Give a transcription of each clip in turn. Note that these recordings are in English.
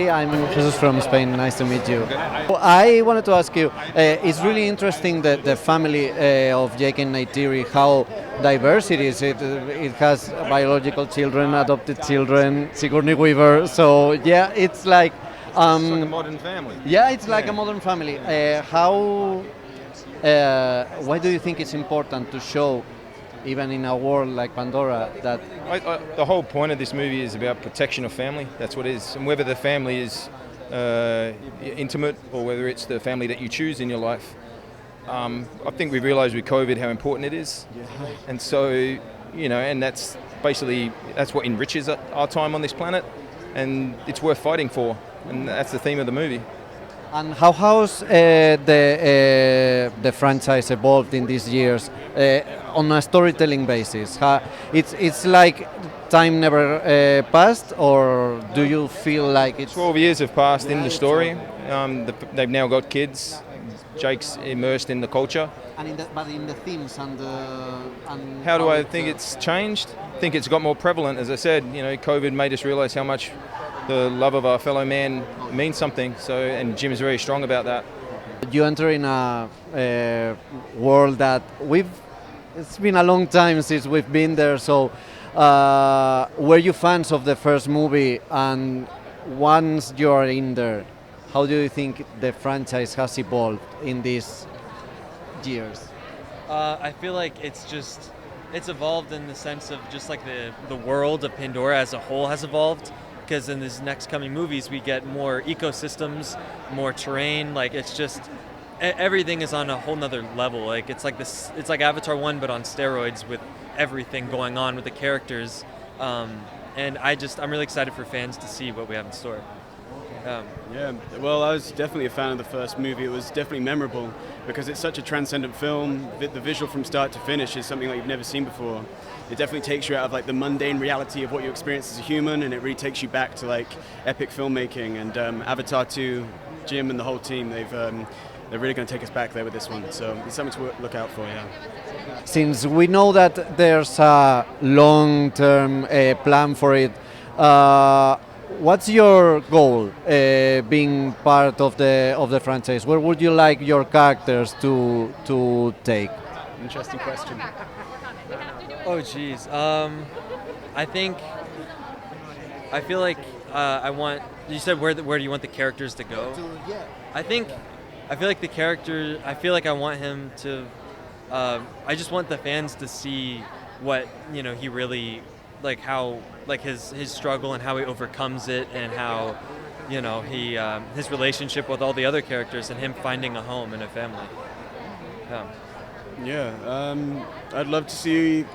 Hi, I'm Jesus from Spain. Nice to meet you. I wanted to ask you, it's really interesting that the family of Jake and Neytiri, how diverse it is. It has biological children, adopted children, Sigourney Weaver. So yeah, it's like It's like a modern family. yeah, it's like a modern family. Why do you think it's important to show, even in a world like Pandora, that The whole point of this movie is about protection of family. That's what it is. And whether the family is intimate or whether it's the family that you choose in your life. I think we've realised with COVID how important it is. Yeah. And so, and that's basically, that's what enriches our time on this planet. And it's worth fighting for. And that's the theme of the movie. and how has the franchise evolved in these years on a storytelling basis? It's like time never passed, or do you feel like it's 12 years have passed in the story. They've now got kids. Jake's immersed in the culture. but in the themes and How do I think it's changed? I think it's got more prevalent. As I said, COVID made us realise how much the love of our fellow man means something. So, and Jim is very strong about that. You enter in a world that it's been a long time since we've been there. So, were you fans of the first movie? And once you are in there, how do you think the franchise has evolved in these years? I feel like it's evolved in the sense of just like the world of Pandora as a whole has evolved, because in these next coming movies we get more ecosystems, more terrain. Like it's just everything is on a whole nother level. Like it's like Avatar 1 but on steroids, with everything going on with the characters. And I'm really excited for fans to see what we have in store. Yeah, well, I was definitely a fan of the first movie. It was definitely memorable because it's such a transcendent film. The visual from start to finish is something that you've never seen before. It definitely takes you out of like the mundane reality of what you experience as a human, and it really takes you back to like epic filmmaking. And Avatar 2, Jim and the whole team, they're really going to take us back there with this one. So it's something to look out for, yeah. Since we know that there's a long-term plan for it, what's your goal being part of the franchise? Where would you like your characters to take? Interesting question. Oh geez, I feel like I want. You said where do you want the characters to go? I feel like the character. I feel like I want him to. I just want the fans to see what he really like, how like his struggle and how he overcomes it, and how he his relationship with all the other characters, and him finding a home and a family. I'd love to see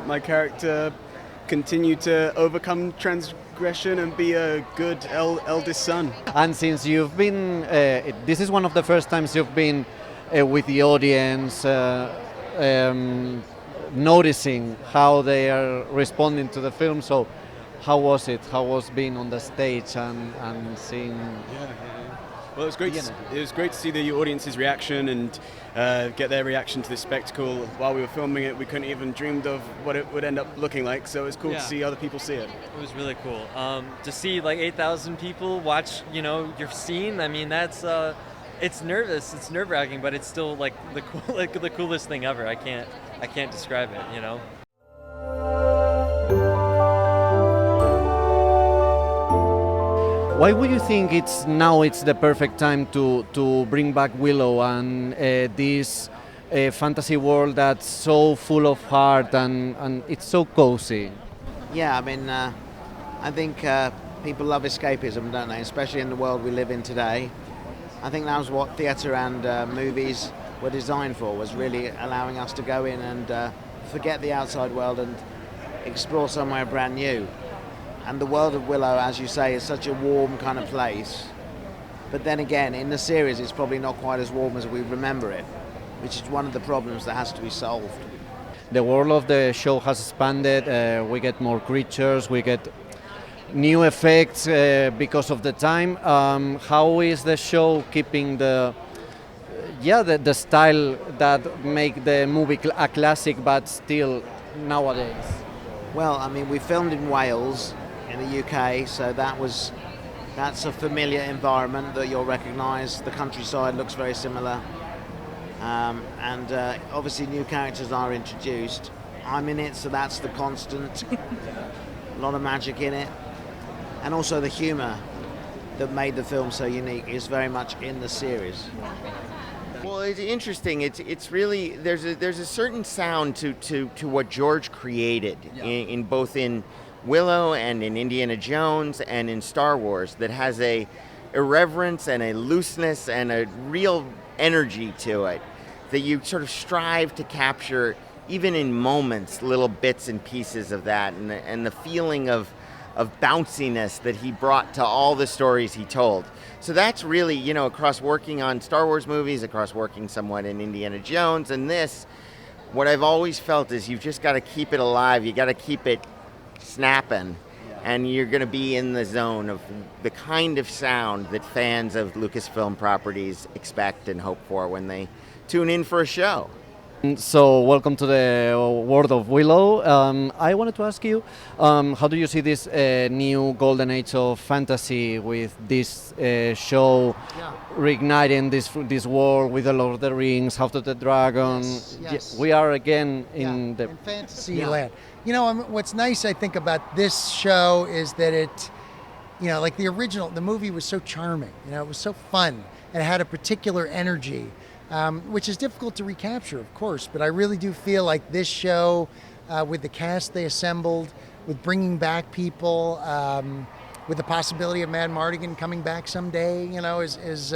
my character continue to overcome transgression and be a good eldest son. And since you've been, this is one of the first times you've been with the audience, noticing how they are responding to the film. So how was it? How was being on the stage and seeing? Well, it was great. It was great to see the audience's reaction and get their reaction to this spectacle. While we were filming it, we couldn't even dreamed of what it would end up looking like. So it was cool to see other people see it. It was really cool to see like 8,000 people watch. Your scene. I mean, that's it's nerve-wracking, but it's still like the coolest thing ever. I can't describe it. Why would you think it's the perfect time to bring back Willow and this fantasy world that's so full of heart and it's so cozy? Yeah, I mean, I think people love escapism, don't they? Especially in the world we live in today. I think that was what theatre and movies were designed for, was really allowing us to go in and forget the outside world and explore somewhere brand new. And the world of Willow, as you say, is such a warm kind of place. But then again, in the series, it's probably not quite as warm as we remember it, which is one of the problems that has to be solved. The world of the show has expanded. We get more creatures. We get new effects because of the time. How is the show keeping the style that make the movie a classic, but still nowadays? Well, I mean, we filmed in Wales, in the UK, so that was That's a familiar environment that you'll recognise. The countryside looks very similar. And obviously new characters are introduced. I'm in it, so that's the constant. A lot of magic in it. And also the humour that made the film so unique is very much in the series. Well, it's interesting. It's really there's a certain sound to what George created in both in Willow and in Indiana Jones and in Star Wars that has a irreverence and a looseness and a real energy to it that you sort of strive to capture even in moments, little bits and pieces of that, and the feeling of bounciness that he brought to all the stories he told. So that's really, you know, across working on Star Wars movies, across working somewhat in Indiana Jones, and this, what I've always felt is you've just got to keep it alive, you got to keep it snapping, and you're going to be in the zone of the kind of sound that fans of Lucasfilm properties expect and hope for when they tune in for a show. So, welcome to the world of Willow. I wanted to ask you, how do you see this new golden age of fantasy with this show reigniting this world with the Lord of the Rings, House of the Dragon? Yes. We are again in the in fantasy land. You know, what's nice, I think, about this show is that it, you know, like the original, the movie was so charming. You know, it was so fun and it had a particular energy. Which is difficult to recapture, of course, but I really do feel like this show, with the cast they assembled, with bringing back people, with the possibility of Mad Mardigan coming back someday, you know, is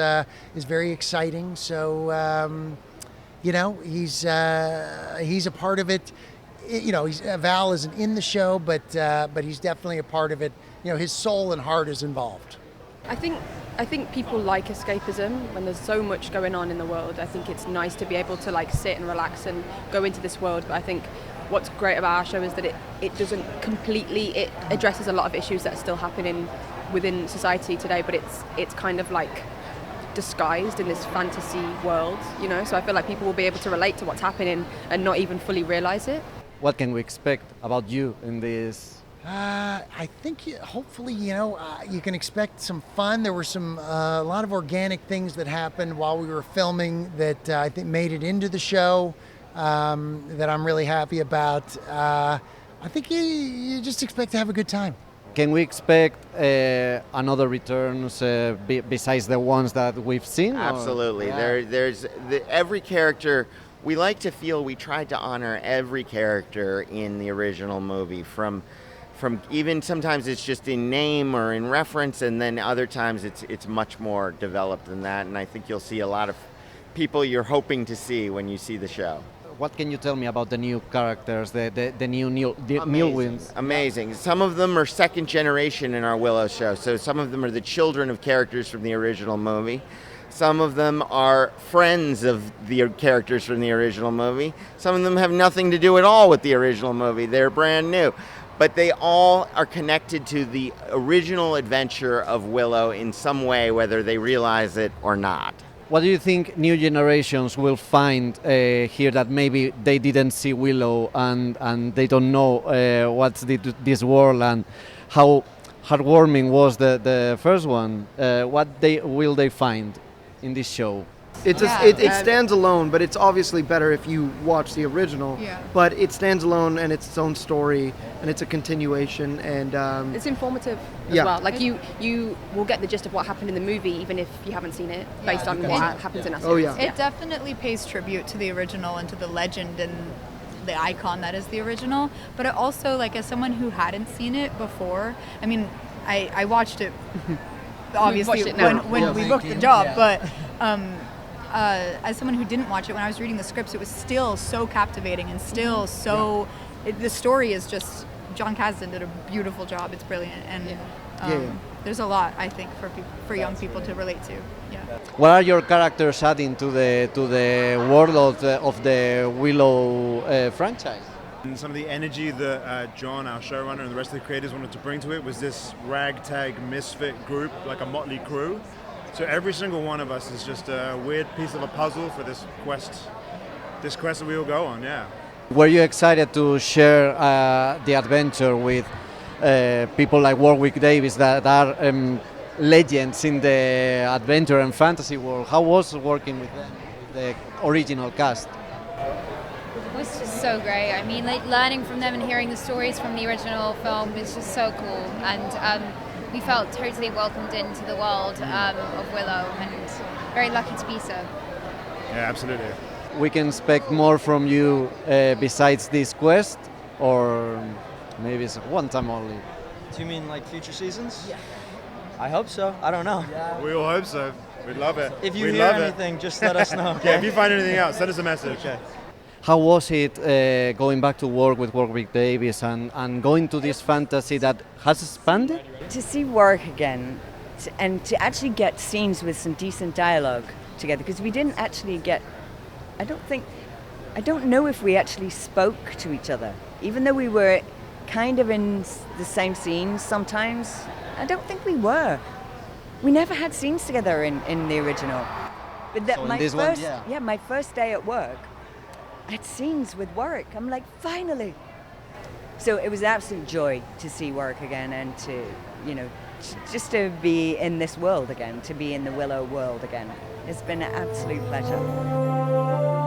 very exciting. So, you know, he's a part of it. You know, Val isn't in the show, but he's definitely a part of it. You know, his soul and heart is involved. I think people like escapism when there's so much going on in the world. I think it's nice to be able to like sit and relax and go into this world. But I think what's great about our show is that it doesn't completely, it addresses a lot of issues that are still happening within society today, but it's kind of like disguised in this fantasy world, you know? So I feel like people will be able to relate to what's happening and not even fully realize it. What can we expect about you in this? I think hopefully, you know, you can expect some fun. There were a lot of organic things that happened while we were filming that I think made it into the show that I'm really happy about. I think you just expect to have a good time. Can we expect another returns besides the ones that we've seen? Absolutely. Yeah. There's every character. We like to feel we tried to honor every character in the original movie from even sometimes it's just in name or in reference, and then other times it's much more developed than that. And I think you'll see a lot of people you're hoping to see when you see the show. What can you tell me about the new characters, the new wins? Amazing. Some of them are second generation in our Willow show, so some of them are the children of characters from the original movie. Some of them are friends of the characters from the original movie. Some of them have nothing to do at all with the original movie. They're brand new. But they all are connected to the original adventure of Willow in some way, whether they realize it or not. What do you think new generations will find here that maybe they didn't see Willow and they don't know what's this world and how heartwarming was the first one? What will they find in this show? It stands alone, but it's obviously better if you watch the original. Yeah. But it stands alone and it's its own story, and it's a continuation, and It's informative as well. Like you will get the gist of what happened in the movie, even if you haven't seen it, based on what happens in our series. Oh yeah. It definitely pays tribute to the original and to the legend and the icon that is the original. But it also, like, as someone who hadn't seen it before, I mean, I watched it obviously when we booked the job, but as someone who didn't watch it, when I was reading the scripts, it was still so captivating and still so. The story is just, John Kasdan did a beautiful job. It's brilliant, and there's a lot, I think, for young people to relate to. Yeah. What are your characters adding to the world of the Willow franchise? And some of the energy that John, our showrunner, and the rest of the creators wanted to bring to it was this ragtag misfit group, like a motley crew. So every single one of us is just a weird piece of a puzzle for this quest that we will go on, yeah. Were you excited to share the adventure with people like Warwick Davis that are legends in the adventure and fantasy world. How was working with them, the original cast? It was just so great. I mean, like learning from them and hearing the stories from the original film is just so cool. And we felt totally welcomed into the world of Willow, and very lucky to be so. Yeah, absolutely. We can expect more from you besides this quest, or maybe it's one time only. Do you mean like future seasons? Yeah. I hope so. I don't know. We all hope so. We'd love it. If you We'd hear love anything, just let us know. Yeah, if you find anything out, send us a message. Okay. How was it going back to work with Warwick Davis and going to this fantasy that has expanded? To see work again and to actually get scenes with some decent dialogue together, because we didn't actually get, I don't know if we actually spoke to each other, even though we were kind of in the same scenes sometimes. I don't think we were. We never had scenes together in the original. But that So in my this first, one, my first day at work, I had scenes with Warwick. I'm like, finally. So it was an absolute joy to see Warwick again and to, just to be in this world again, to be in the Willow world again. It's been an absolute pleasure.